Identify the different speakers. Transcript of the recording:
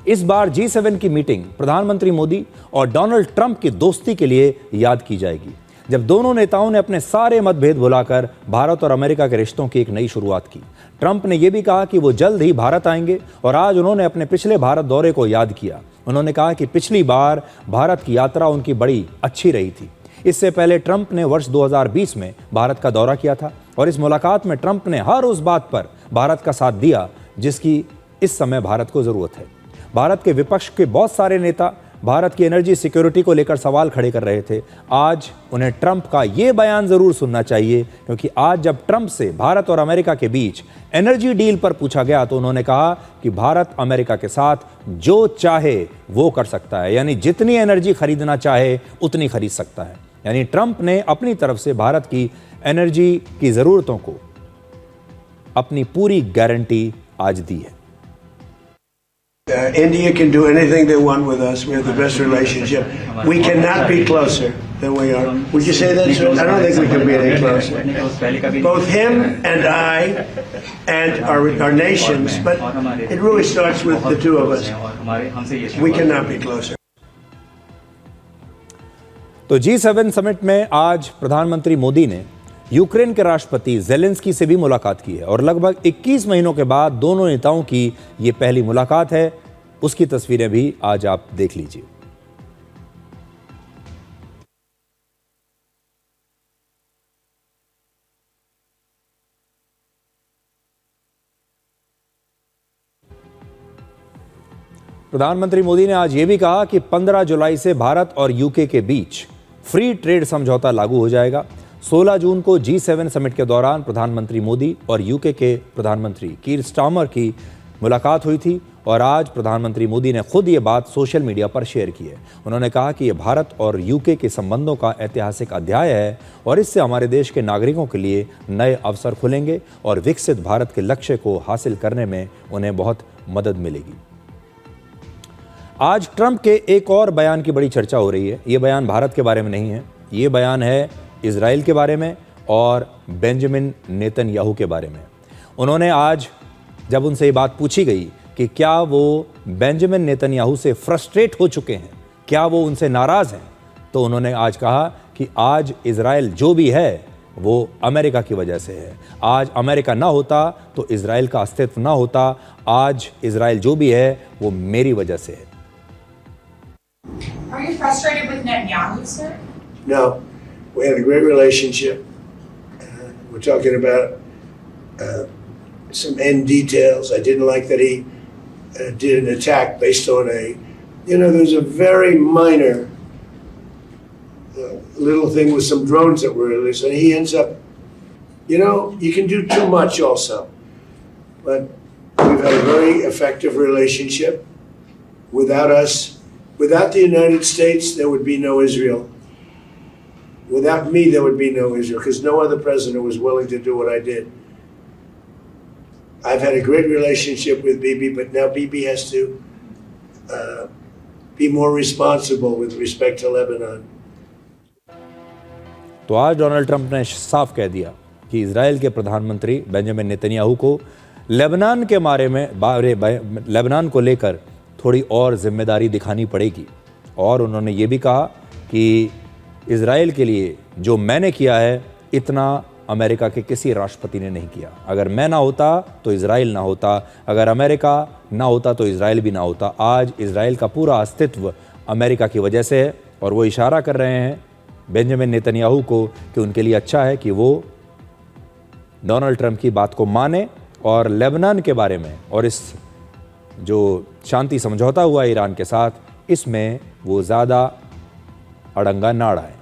Speaker 1: इस बार G7 की meeting प्रधानमंत्री मोदी और डोनाल्ड ट्रंप की दोस्ती के लिए याद की जाएगी, जब दोनों नेताओं ने अपने सारे मतभेद भुलाकर भारत और अमेरिका के रिश्तों की एक नई शुरुआत की। ट्रंप ने यह भी कहा कि वो जल्द ही भारत आएंगे और आज उन्होंने अपने पिछले भारत दौरे को याद किया। उन्होंने कहा कि पिछली बार भारत की यात्रा उनकी बड़ी अच्छी रही थी। इससे पहले ट्रंप ने वर्ष 2020 में भारत का दौरा किया था और इस मुलाकात में ट्रंप ने हर उस बात पर भारत का साथ दिया जिसकी इस समय भारत को जरूरत है। भारत के विपक्ष के बहुत सारे नेता भारत की एनर्जी सिक्योरिटी को लेकर सवाल खड़े कर रहे थे। आज उन्हें ट्रंप का ये बयान जरूर सुनना चाहिए, क्योंकि आज जब ट्रंप से भारत और अमेरिका के बीच एनर्जी डील पर पूछा गया तो उन्होंने कहा कि भारत अमेरिका के साथ जो चाहे वो कर सकता है, यानी जितनी एनर्जी खरीदना चाहे उतनी खरीद सकता है। यानी ट्रंप ने अपनी तरफ से भारत की एनर्जी की जरूरतों को अपनी पूरी गारंटी आज दी है।
Speaker 2: India can do anything they want with us. We have the best relationship. We cannot be closer than we are. Would you say that, sir? I don't think we can be any closer. Both him and I and our nations, but it really starts with the two of us. We cannot be closer.
Speaker 1: तो G7 summit में आज प्रधानमंत्री मोदी ने Ukraine के राष्ट्रपति Zelensky से भी मुलाकात की है और लगभग 21 महीनों के बाद दोनों नेताओं की ये पहली मुलाकात है। उसकी तस्वीरें भी आज आप देख लीजिए। प्रधानमंत्री मोदी ने आज ये भी कहा कि 15 जुलाई से भारत और यूके के बीच फ्री ट्रेड समझौता लागू हो जाएगा। 16 जून को G7 समिट के दौरान प्रधानमंत्री मोदी और यूके के प्रधानमंत्री कीर स्टारमर की मुलाकात हुई थी और आज प्रधानमंत्री मोदी ने खुद ये बात सोशल मीडिया पर शेयर की है। उन्होंने कहा कि ये भारत और यूके के संबंधों का ऐतिहासिक अध्याय है और इससे हमारे देश के नागरिकों के लिए नए अवसर खुलेंगे और विकसित भारत के लक्ष्य को हासिल करने में उन्हें बहुत मदद मिलेगी। आज ट्रंप के एक और बयान की बड़ी चर्चा हो रही है। ये बयान भारत के बारे में नहीं है, ये बयान है इजराइल के बारे में और बेंजामिन नेतन्याहू के बारे में। उन्होंने आज जब उनसे ये बात पूछी गई कि क्या वो बेंजामिन नेतन्याहू से फ्रस्ट्रेट हो चुके हैं, क्या वो उनसे नाराज़ हैं, तो उन्होंने आज कहा कि आज इजराइल जो भी है वो अमेरिका की वजह से है। आज अमेरिका ना होता तो इजराइल का अस्तित्व ना होता। आज इजराइल जो भी है वो मेरी वजह से है।
Speaker 3: Are you frustrated with Netanyahu, sir?
Speaker 2: No, we had a great relationship. We're talking about some end details. I didn't like that he did an attack based on there's a very minor little thing with some drones that were released, and he ends up, you can do too much also. But we've had a very effective relationship. Without the United States, there would be no Israel. Without me, there would be no Israel, because no other president was willing to do what I did. I've had a great relationship with Bibi, but now Bibi has to be more responsible with respect to Lebanon.
Speaker 1: तो आज Donald Trump ने साफ कह दिया कि Israel के प्रधानमंत्री Benjamin Netanyahu को लेबनान के लेबनान को लेकर थोड़ी और जिम्मेदारी दिखानी पड़ेगी। और उन्होंने ये भी कहा कि इजराइल के लिए जो मैंने किया है इतना अमेरिका के किसी राष्ट्रपति ने नहीं किया। अगर मैं ना होता तो इजराइल ना होता, अगर अमेरिका ना होता तो इजराइल भी ना होता। आज इजराइल का पूरा अस्तित्व अमेरिका की वजह से है और वो इशारा कर रहे हैं बेंजामिन नेतन्याहू को कि उनके लिए अच्छा है कि वो डोनाल्ड ट्रंप की बात को माने और लेबनान के बारे में और इस जो शांति समझौता हुआ ईरान के साथ, इसमें वो ज़्यादा अड़ंगा ना अड़ाए।